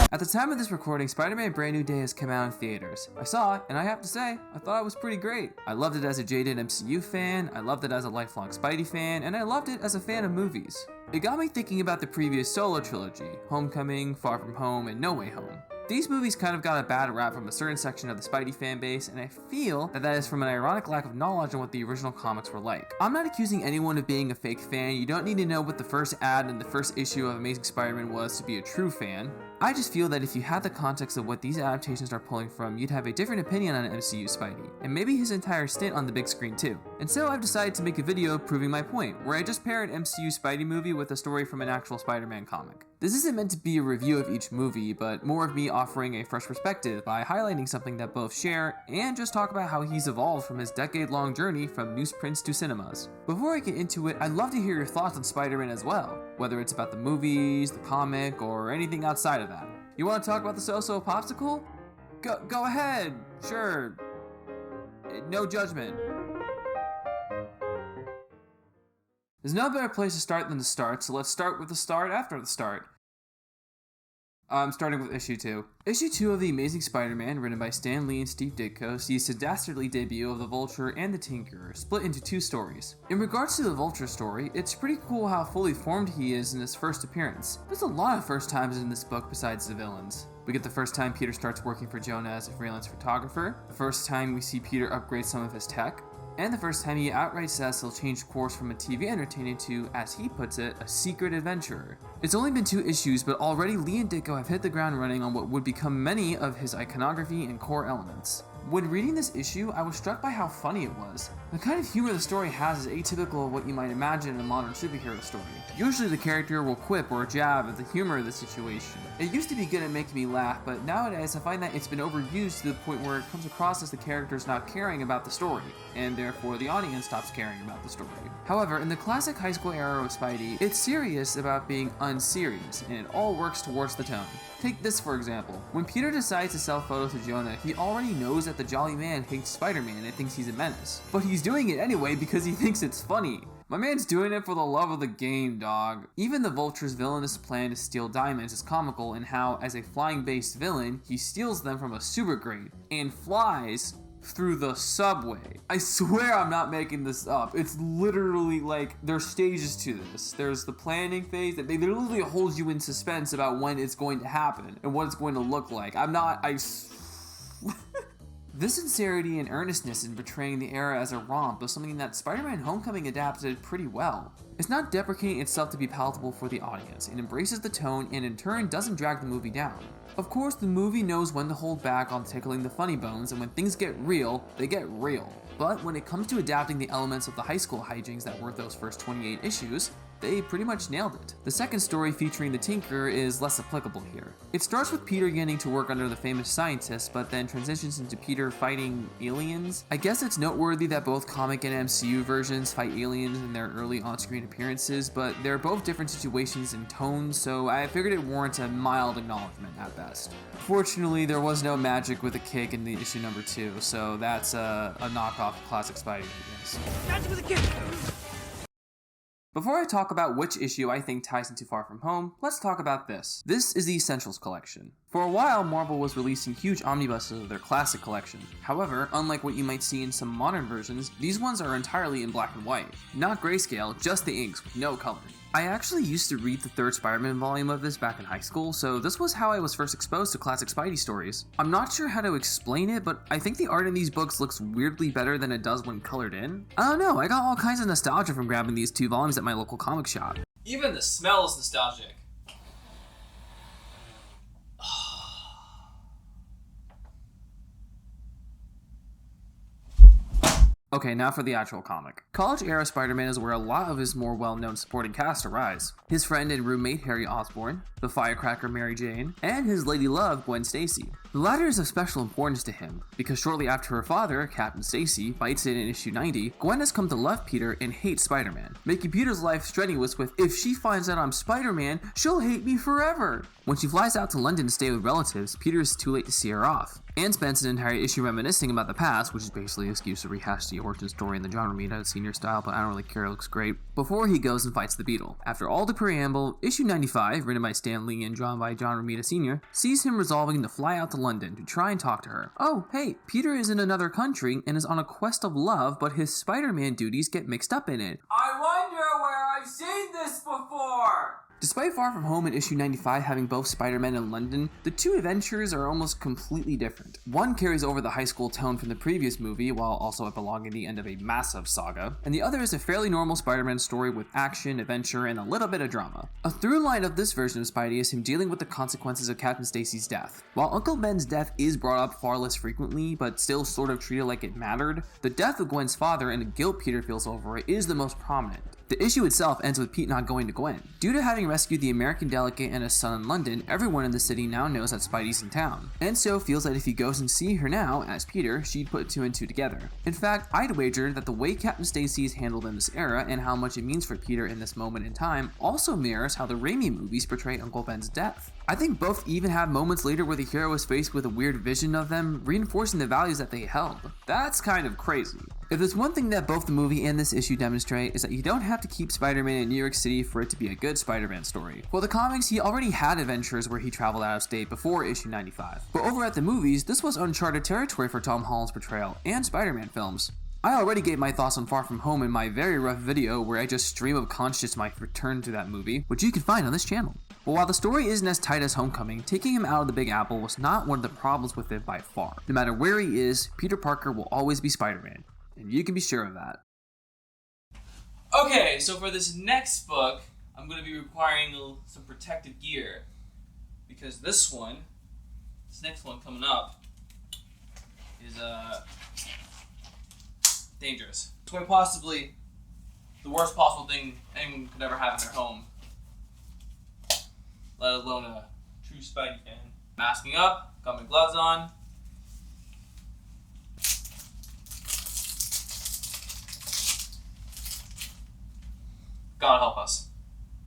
At the time of this recording, Spider-Man Brand New Day has come out in theaters. I saw it, and I have to say, I thought it was pretty great. I loved it as a jaded MCU fan, I loved it as a lifelong Spidey fan, and I loved it as a fan of movies. It got me thinking about the previous solo trilogy, Homecoming, Far From Home, and No Way Home. These movies kind of got a bad rap from a certain section of the Spidey fan base, and I feel that is from an ironic lack of knowledge on what the original comics were like. I'm not accusing anyone of being a fake fan. You don't need to know what the first ad and the first issue of Amazing Spider-Man was to be a true fan. I just feel that if you had the context of what these adaptations are pulling from, you'd have a different opinion on MCU Spidey, and maybe his entire stint on the big screen too. And so I've decided to make a video proving my point, where I just pair an MCU Spidey movie with a story from an actual Spider-Man comic. This isn't meant to be a review of each movie, but more of me offering a fresh perspective by highlighting something that both share, and just talk about how he's evolved from his decade-long journey from newsprints to cinemas. Before I get into it, I'd love to hear your thoughts on Spider-Man as well, whether it's about the movies, the comic, or anything outside of that. You want to talk about the So-So Popsicle? Go ahead, sure. No judgment. There's no better place to start than to start, so let's start with the start after the start. I'm starting with issue 2. Issue 2 of The Amazing Spider-Man, written by Stan Lee and Steve Ditko, sees the dastardly debut of the Vulture and the Tinkerer, split into 2 stories. In regards to the Vulture story, it's pretty cool how fully formed he is in his first appearance. There's a lot of first times in this book besides the villains. We get the first time Peter starts working for Jonah as a freelance photographer, the first time we see Peter upgrade some of his tech, and the first time he outright says he'll change course from a TV entertainer to, as he puts it, a secret adventurer. It's only been 2 issues, but already Lee and Ditko have hit the ground running on what would become many of his iconography and core elements. When reading this issue, I was struck by how funny it was. The kind of humor the story has is atypical of what you might imagine in a modern superhero story. Usually the character will quip or jab at the humor of the situation. It used to be good at making me laugh, but nowadays I find that it's been overused to the point where it comes across as the character's not caring about the story, and therefore the audience stops caring about the story. However, in the classic high school era of Spidey, it's serious about being unserious, and it all works towards the tone. Take this for example. When Peter decides to sell photos to Jonah, he already knows that the Jolly Man hates Spider-Man and thinks he's a menace. But he's doing it anyway because he thinks it's funny. My man's doing it for the love of the game, dog. Even the Vulture's villainous plan to steal diamonds is comical in how, as a flying-based villain, he steals them from a supergrade and flies through the subway. I swear I'm not making this up. It's literally like, there's stages to this. There's the planning phase that they literally hold you in suspense about when it's going to happen and what it's going to look like. This sincerity and earnestness in portraying the era as a romp was something that Spider-Man Homecoming adapted pretty well. It's not deprecating itself to be palatable for the audience. It embraces the tone and in turn doesn't drag the movie down. Of course, the movie knows when to hold back on tickling the funny bones, and when things get real, they get real. But when it comes to adapting the elements of the high school hijinks that were those first 28 issues, they pretty much nailed it. The second story featuring the Tinkerer is less applicable here. It starts with Peter getting to work under the famous scientist, but then transitions into Peter fighting aliens. I guess it's noteworthy that both comic and MCU versions fight aliens in their early on-screen appearances, but they're both different situations in tone, so I figured it warrants a mild acknowledgement at best. Fortunately, there was no magic with a kick in the issue number 2, so that's a knockoff of classic Spidey, I guess. Magic with a kick! Before I talk about which issue I think ties into Far From Home, let's talk about this. This is the Essentials collection. For a while, Marvel was releasing huge omnibuses of their classic collection. However, unlike what you might see in some modern versions, these ones are entirely in black and white. Not grayscale, just the inks with no color. I actually used to read the 3rd Spider-Man volume of this back in high school, so this was how I was first exposed to classic Spidey stories. I'm not sure how to explain it, but I think the art in these books looks weirdly better than it does when colored in. I don't know, I got all kinds of nostalgia from grabbing these 2 volumes at my local comic shop. Even the smell is nostalgic. Okay, now for the actual comic. College-era Spider-Man is where a lot of his more well-known supporting cast arise. His friend and roommate Harry Osborn, the firecracker Mary Jane, and his lady love Gwen Stacy. The latter is of special importance to him, because shortly after her father, Captain Stacy, bites it in issue 90, Gwen has come to love Peter and hate Spider-Man, making Peter's life strenuous with, if she finds out I'm Spider-Man, she'll hate me forever! When she flies out to London to stay with relatives, Peter is too late to see her off. and spends an entire issue reminiscing about the past, which is basically an excuse to rehash the origin story in the John Romita senior style, but I don't really care, it looks great, before he goes and fights the Beetle. After all the preamble, issue 95, written by Stan Lee and drawn by John Romita Sr., sees him resolving to fly out to London to try and talk to her. Oh, hey, Peter is in another country and is on a quest of love, but his Spider-Man duties get mixed up in it. I wonder where I've seen this before! Despite Far From Home and issue 95 having both Spider-Man and London, the two adventures are almost completely different. One carries over the high school tone from the previous movie, while also belonging at the end of a massive saga, and the other is a fairly normal Spider-Man story with action, adventure, and a little bit of drama. A through line of this version of Spidey is him dealing with the consequences of Captain Stacy's death. While Uncle Ben's death is brought up far less frequently, but still sort of treated like it mattered, the death of Gwen's father and the guilt Peter feels over it is the most prominent. The issue itself ends with Pete not going to Gwen. Due to having rescued the American delegate and his son in London, everyone in the city now knows that Spidey's in town, and so feels that if he goes and see her now, as Peter, she'd put two and two together. In fact, I'd wager that the way Captain Stacy is handled in this era and how much it means for Peter in this moment in time also mirrors how the Raimi movies portray Uncle Ben's death. I think both even have moments later where the hero is faced with a weird vision of them, reinforcing the values that they held. That's kind of crazy. If there's one thing that both the movie and this issue demonstrate, is that you don't have to keep Spider-Man in New York City for it to be a good Spider-Man story. For the comics, he already had adventures where he traveled out of state before issue 95. But over at the movies, this was uncharted territory for Tom Holland's portrayal and Spider-Man films. I already gave my thoughts on Far From Home in my very rough video where I just stream of conscious my return to that movie, which you can find on this channel. But while the story isn't as tight as Homecoming, taking him out of the Big Apple was not one of the problems with it by far. No matter where he is, Peter Parker will always be Spider-Man, and you can be sure of that. Okay, so for this next book, I'm going to be requiring some protective gear, because this next one coming up, is dangerous. It's quite possibly the worst possible thing anyone could ever have in their home, let alone a true Spidey fan. Masking up, got my gloves on. God help us.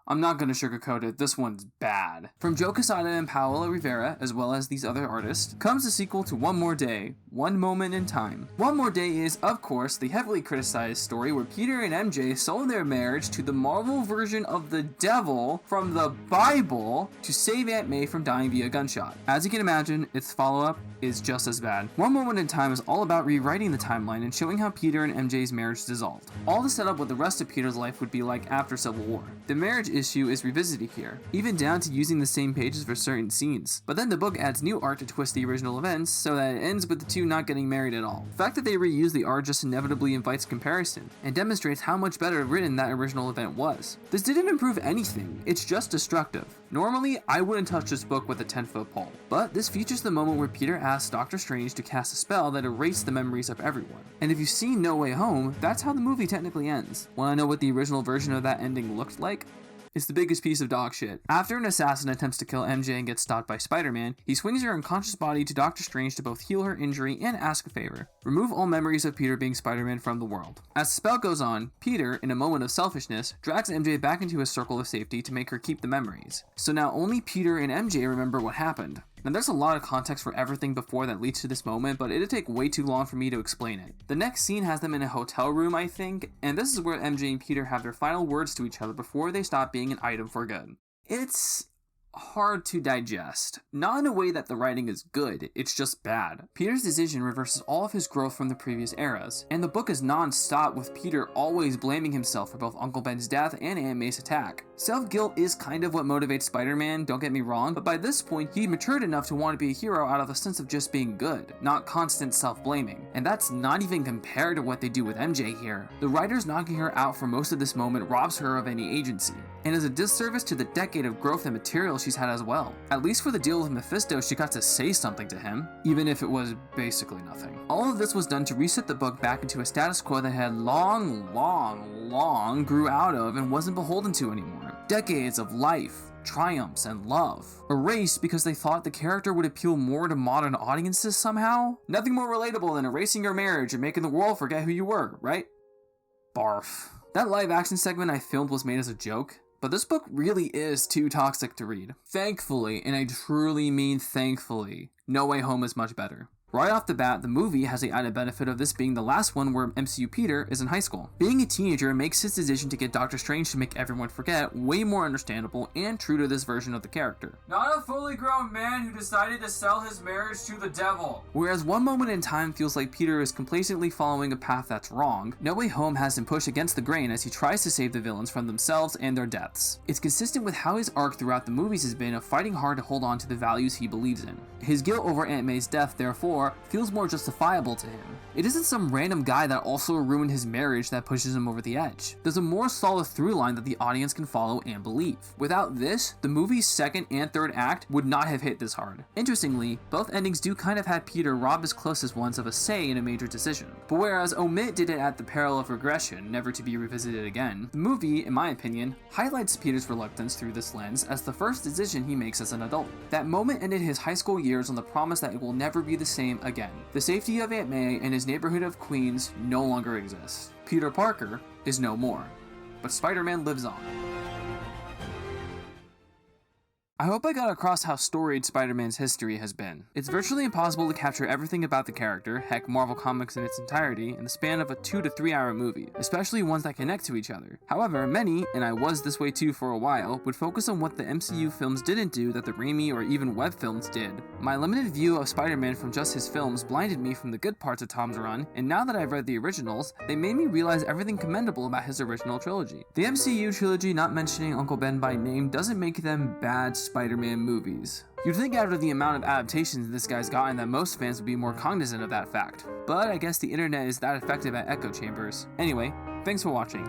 I'm not gonna sugarcoat it, this one's bad. From Joe Quesada and Paolo Rivera, as well as these other artists, comes the sequel to One More Day, One Moment in Time. One More Day is, of course, the heavily criticized story where Peter and MJ sold their marriage to the Marvel version of the devil from the Bible to save Aunt May from dying via gunshot. As you can imagine, its follow-up is just as bad. One Moment in Time is all about rewriting the timeline and showing how Peter and MJ's marriage dissolved. All to set up what the rest of Peter's life would be like after Civil War. The marriage issue is revisited here, even down to using the same pages for certain scenes. But then the book adds new art to twist the original events so that it ends with the two not getting married at all. The fact that they reuse the art just inevitably invites comparison and demonstrates how much better written that original event was. This didn't improve anything, it's just destructive. Normally, I wouldn't touch this book with a 10-foot pole, but this features the moment where Peter asks Doctor Strange to cast a spell that erased the memories of everyone. And if you've seen No Way Home, that's how the movie technically ends. Want to know what the original version of that ending looked like? It's the biggest piece of dog shit. After an assassin attempts to kill MJ and gets stopped by Spider-Man, he swings her unconscious body to Doctor Strange to both heal her injury and ask a favor. Remove all memories of Peter being Spider-Man from the world. As the spell goes on, Peter, in a moment of selfishness, drags MJ back into his circle of safety to make her keep the memories. So now only Peter and MJ remember what happened. Now there's a lot of context for everything before that leads to this moment, but it'd take way too long for me to explain it. The next scene has them in a hotel room, I think, and this is where MJ and Peter have their final words to each other before they stop being an item for good. It's hard to digest. Not in a way that the writing is good, it's just bad. Peter's decision reverses all of his growth from the previous eras, and the book is non-stop with Peter always blaming himself for both Uncle Ben's death and Aunt May's attack. Self-guilt is kind of what motivates Spider-Man, don't get me wrong, but by this point he matured enough to want to be a hero out of a sense of just being good, not constant self-blaming. And that's not even compared to what they do with MJ here. The writers knocking her out for most of this moment robs her of any agency, and is a disservice to the decade of growth and material she's had as well. At least for the deal with Mephisto, she got to say something to him, even if it was basically nothing. All of this was done to reset the book back into a status quo that had long grew out of and wasn't beholden to anymore. Decades of life, triumphs, and love. Erased because they thought the character would appeal more to modern audiences somehow? Nothing more relatable than erasing your marriage and making the world forget who you were, right? Barf. That live action segment I filmed was made as a joke, but this book really is too toxic to read. Thankfully, and I truly mean thankfully, No Way Home is much better. Right off the bat, the movie has the added benefit of this being the last one where MCU Peter is in high school. Being a teenager makes his decision to get Doctor Strange to make everyone forget way more understandable and true to this version of the character. Not a fully grown man who decided to sell his marriage to the devil. Whereas one moment in time feels like Peter is complacently following a path that's wrong, No Way Home has him push against the grain as he tries to save the villains from themselves and their deaths. It's consistent with how his arc throughout the movies has been of fighting hard to hold on to the values he believes in. His guilt over Aunt May's death, therefore, feels more justifiable to him. It isn't some random guy that also ruined his marriage that pushes him over the edge. There's a more solid through line that the audience can follow and believe. Without this, the movie's second and third act would not have hit this hard. Interestingly, both endings do kind of have Peter rob his closest ones of a say in a major decision. But whereas Omit did it at the peril of regression, never to be revisited again, the movie, in my opinion, highlights Peter's reluctance through this lens as the first decision he makes as an adult. That moment ended his high school years on the promise that it will never be the same again. The safety of Aunt May and his neighborhood of Queens no longer exists. Peter Parker is no more. But Spider-Man lives on. I hope I got across how storied Spider-Man's history has been. It's virtually impossible to capture everything about the character, heck Marvel Comics in its entirety, in the span of a 2 to 3 hour movie, especially ones that connect to each other. However, many, and I was this way too for a while, would focus on what the MCU films didn't do that the Raimi or even Webb films did. My limited view of Spider-Man from just his films blinded me from the good parts of Tom's run, and now that I've read the originals, they made me realize everything commendable about his original trilogy. The MCU trilogy not mentioning Uncle Ben by name doesn't make them bad Spider-Man movies. You'd think after the amount of adaptations this guy's gotten that most fans would be more cognizant of that fact, but I guess the internet is that effective at echo chambers. Anyway, thanks for watching.